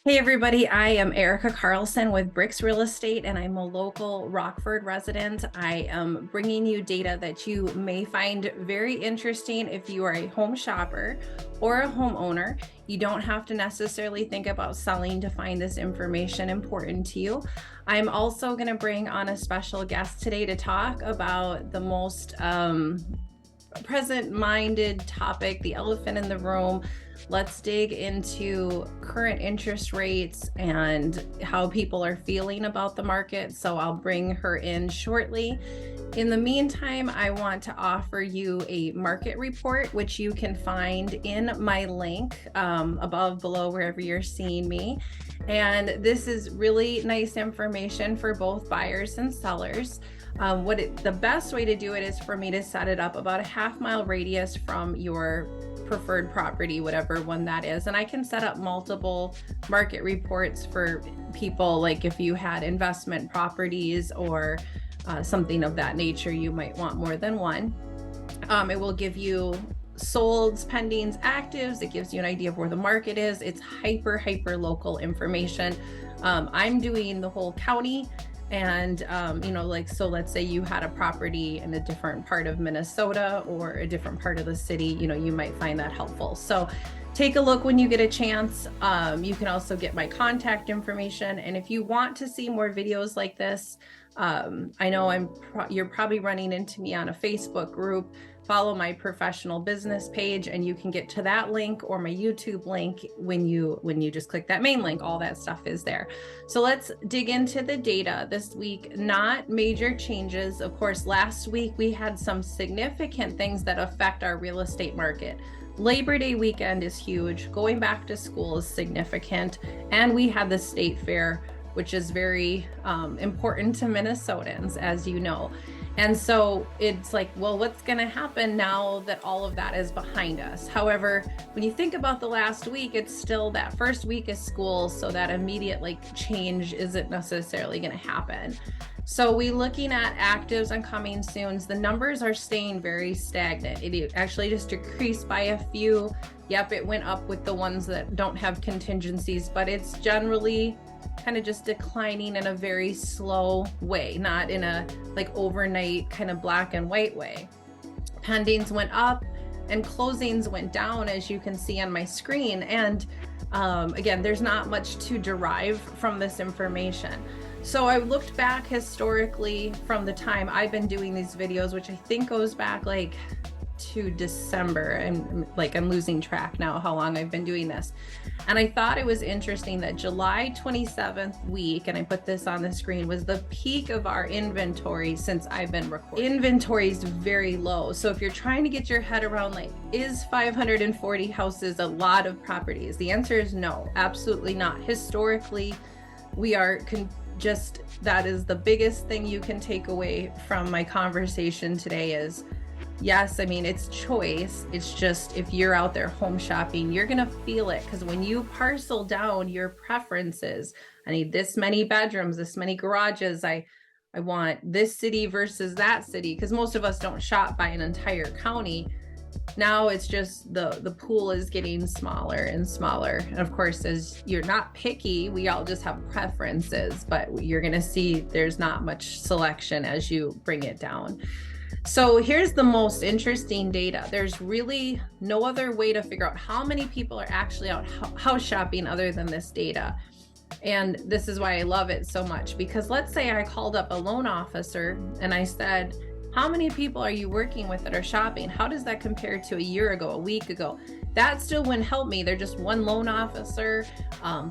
Hey everybody, I am Erica Carlson with Bricks Real Estate and I'm a local Rockford resident. I am bringing you data that you may find very interesting if you are a home shopper or a homeowner. You don't have to necessarily think about selling to find this information important to you. I'm also going to bring on a special guest today to talk about the most present-minded topic, the elephant in the room. Let's dig into current interest rates and how people are feeling about the market. So I'll bring her in shortly. In the meantime, I want to offer you a market report, which you can find in my link above, below, wherever you're seeing me. And this is really nice information for both buyers and sellers. The best way to do it is for me to set it up about a half-mile radius from your preferred property, whatever one that is. And I can set up multiple market reports for people, like if you had investment properties or something of that nature, you might want more than one. It will give you solds, pendings, actives. It gives you an idea of where the market is. It's hyper local information. I'm doing the whole county. And, so let's say you had a property in a different part of Minnesota or a different part of the city, you might find that helpful. So take a look when you get a chance. You can also get my contact information. And if you want to see more videos like this, I know you're probably running into me on a Facebook group. Follow my professional business page and you can get to that link or my YouTube link when you just click that main link. All that stuff is there. So let's dig into the data this week. Not major changes. Of course, last week we had some significant things that affect our real estate market. Labor Day weekend is huge. Going back to school is significant. And we had the state fair, which is very important to Minnesotans, as you know. And so it's like, well, what's going to happen now that all of that is behind us? However, when you think about the last week, it's still that first week of school, so that immediate change isn't necessarily going to happen. So we looking at actives and coming soons. The numbers are staying very stagnant. It actually just decreased by a few. Yep, it went up with the ones that don't have contingencies, but it's generally kind of just declining in a very slow way, not in a overnight kind of black and white way. Pendings went up and closings went down, as you can see on my screen. And again, there's not much to derive from this information. So I looked back historically from the time I've been doing these videos, which I think goes back to December, and I'm losing track now how long I've been doing this. And I thought it was interesting that July 27th week, and I put this on the screen, was the peak of our inventory since I've been recording. Inventory is very low. So if you're trying to get your head around is 540 houses a lot of properties? The answer is no, absolutely not. Historically, we are that is the biggest thing you can take away from my conversation today is, yes, I mean, it's choice. It's just, if you're out there home shopping, you're going to feel it, because when you parcel down your preferences, I need this many bedrooms, this many garages, I want this city versus that city, because most of us don't shop by an entire county. Now it's just the pool is getting smaller and smaller. And of course, as you're not picky, we all just have preferences, but you're going to see there's not much selection as you bring it down. So here's the most interesting data. There's really no other way to figure out how many people are actually out house shopping other than this data. And this is why I love it so much, because let's say I called up a loan officer and I said, how many people are you working with that are shopping? How does that compare to a year ago, a week ago? That still wouldn't help me. They're just one loan officer.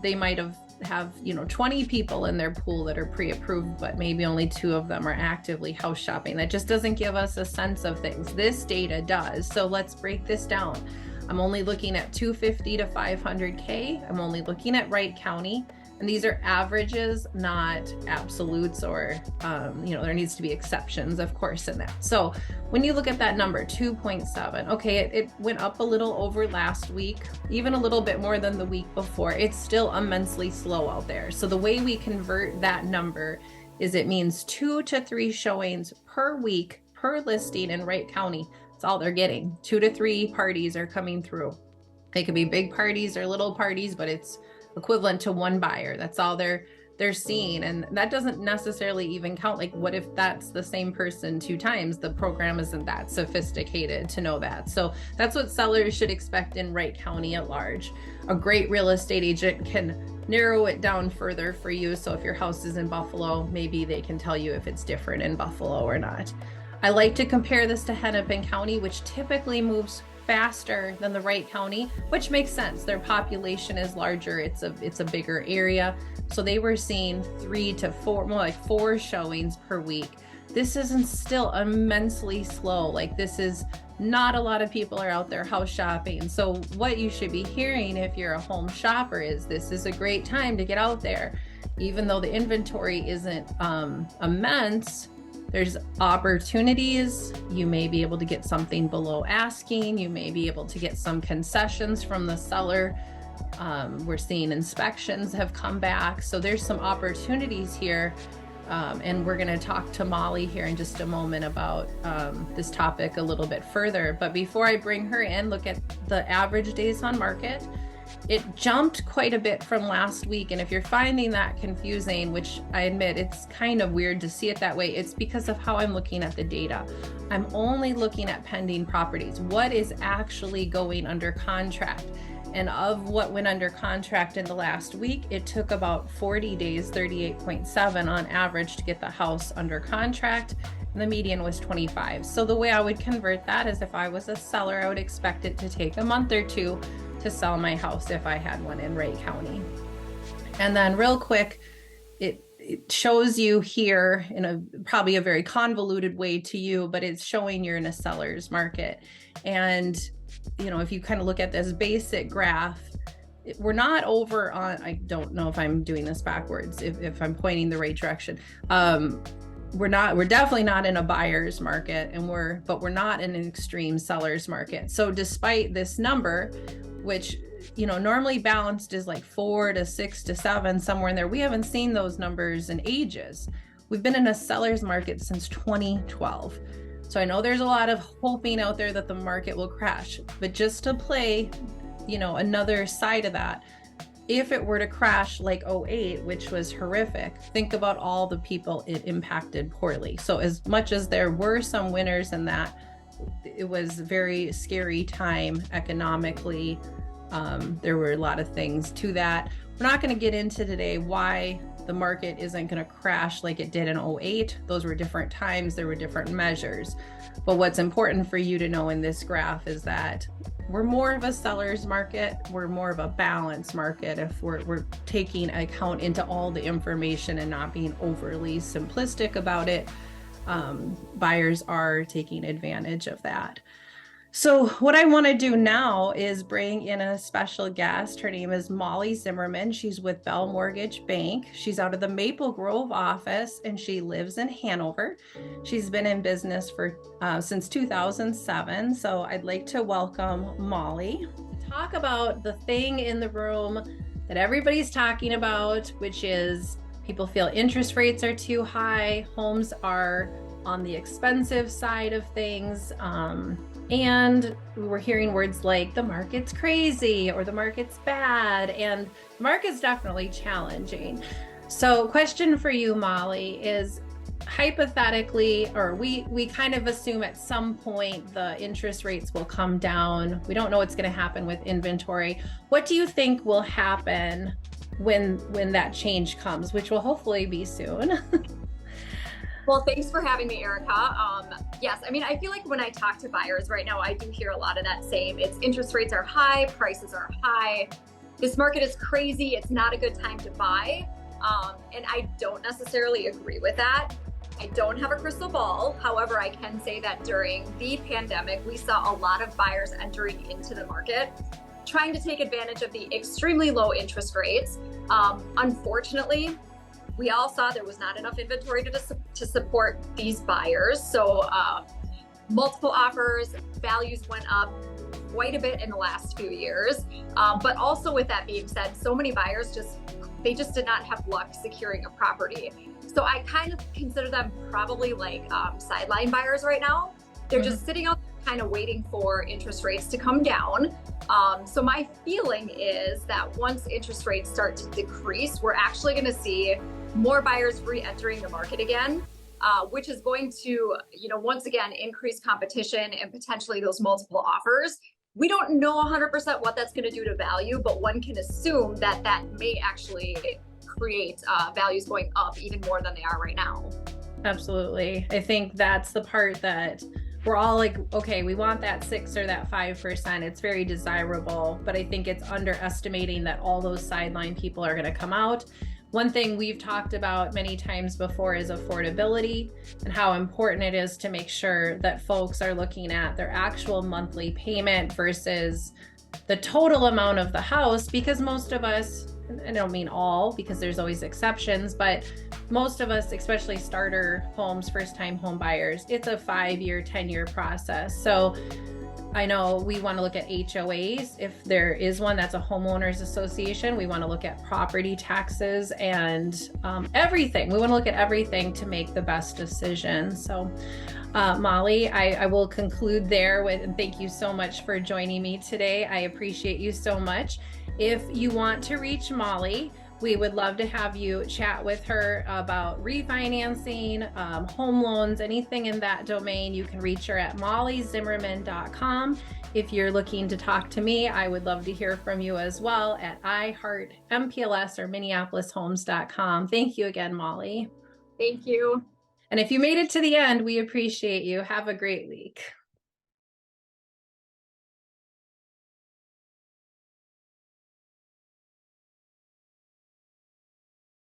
They might have 20 people in their pool that are pre-approved, but maybe only 2 of them are actively house shopping. That just doesn't give us a sense of things. This data does. So let's break this down. I'm only looking at 250 to 500K. I'm only looking at Wright County. And these are averages, not absolutes, or, there needs to be exceptions, of course, in that. So when you look at that number, 2.7, okay, it went up a little over last week, even a little bit more than the week before. It's still immensely slow out there. So the way we convert that number is it means 2 to 3 showings per week, per listing in Wright County. That's all they're getting. 2 to 3 parties are coming through. They could be big parties or little parties, but it's equivalent to one buyer. That's all they're seeing. And that doesn't necessarily even count. Like, what if that's the same person 2 times? The program isn't that sophisticated to know that. So that's what sellers should expect in Wright County at large. A great real estate agent can narrow it down further for you. So if your house is in Buffalo, maybe they can tell you if it's different in Buffalo or not. I like to compare this to Hennepin County, which typically moves faster than the Wright County, which makes sense. Their population is larger. It's a bigger area. So they were seeing 3 to 4, more like 4 showings per week. This isn't still immensely slow. Like, this is not a lot of people are out there house shopping. So what you should be hearing if you're a home shopper is this is a great time to get out there. Even though the inventory isn't immense, there's opportunities. You may be able to get something below asking. You may be able to get some concessions from the seller. We're seeing inspections have come back. So there's some opportunities here. And we're going to talk to Molly here in just a moment about this topic a little bit further. But before I bring her in, look at the average days on market. It jumped quite a bit from last week. And if you're finding that confusing, which I admit it's kind of weird to see it that way, it's because of how I'm looking at the data. I'm only looking at pending properties. What is actually going under contract? And of what went under contract in the last week, it took about 40 days, 38.7 on average to get the house under contract. And the median was 25. So the way I would convert that is if I was a seller, I would expect it to take a month or 2 to sell my house if I had one in Wright County. And then real quick, it shows you here in probably a very convoluted way to you, but it's showing you're in a seller's market. And if you kind of look at this basic graph, we're not over on, I don't know if I'm doing this backwards, if I'm pointing the right direction. We're definitely not in a buyer's market, but we're not in an extreme seller's market. So despite this number, which, normally balanced is like 4 to 6 to 7, somewhere in there, we haven't seen those numbers in ages. We've been in a seller's market since 2012. So I know there's a lot of hoping out there that the market will crash, but just to play, another side of that, if it were to crash like 08, which was horrific, think about all the people it impacted poorly. So as much as there were some winners in that, it was a very scary time economically. There were a lot of things to that. We're not going to get into today why the market isn't going to crash like it did in 08. Those were different times. There were different measures. But what's important for you to know in this graph is that we're more of a seller's market. We're more of a balanced market if we're taking account into all the information and not being overly simplistic about it. Buyers are taking advantage of that. So what I want to do now is bring in a special guest. Her name is Molly Zimmerman. She's with Bell Mortgage Bank. She's out of the Maple Grove office and she lives in Hanover. She's been in business since 2007. So I'd like to welcome Molly to talk about the thing in the room that everybody's talking about, which is people feel interest rates are too high, homes are on the expensive side of things. And we're hearing words like the market's crazy or the market's bad, and the market's definitely challenging. So question for you, Molly, is hypothetically, or we kind of assume at some point the interest rates will come down. We don't know what's going to happen with inventory. What do you think will happen when that change comes, which will hopefully be soon? Well, thanks for having me, Erica. Yes, I feel like when I talk to buyers right now, I do hear a lot of that same. It's interest rates are high, prices are high. This market is crazy. It's not a good time to buy. And I don't necessarily agree with that. I don't have a crystal ball. However, I can say that during the pandemic, we saw a lot of buyers entering into the market, trying to take advantage of the extremely low interest rates. Unfortunately, we all saw there was not enough inventory to support these buyers. So multiple offers, values went up quite a bit in the last few years. But also with that being said, so many buyers they just did not have luck securing a property. So I kind of consider them probably like sideline buyers right now. They're just sitting out there kind of waiting for interest rates to come down. So my feeling is that once interest rates start to decrease, we're actually going to see more buyers re-entering the market again, which is going to, once again, increase competition and potentially those multiple offers. We don't know 100% what that's going to do to value, but one can assume that that may actually create values going up even more than they are right now. Absolutely. I think that's the part that we're all like, okay, we want that 6 or that 5%. It's very desirable, but I think it's underestimating that all those sideline people are going to come out. One thing we've talked about many times before is affordability and how important it is to make sure that folks are looking at their actual monthly payment versus the total amount of the house, because most of us, I don't mean all, because there's always exceptions, but most of us, especially starter homes, first-time home buyers, it's a 5-year, 10-year process. So I know we want to look at HOAs. If there is one, that's a homeowners association. We want to look at property taxes and everything. We want to look at everything to make the best decision. So Molly, I will conclude there with, and thank you so much for joining me today. I appreciate you so much. If you want to reach Molly, we would love to have you chat with her about refinancing, home loans, anything in that domain. You can reach her at mollyzimmerman.com. If you're looking to talk to me, I would love to hear from you as well at iHeartMPLS or MinneapolisHomes.com. Thank you again, Molly. Thank you. And if you made it to the end, we appreciate you. Have a great week.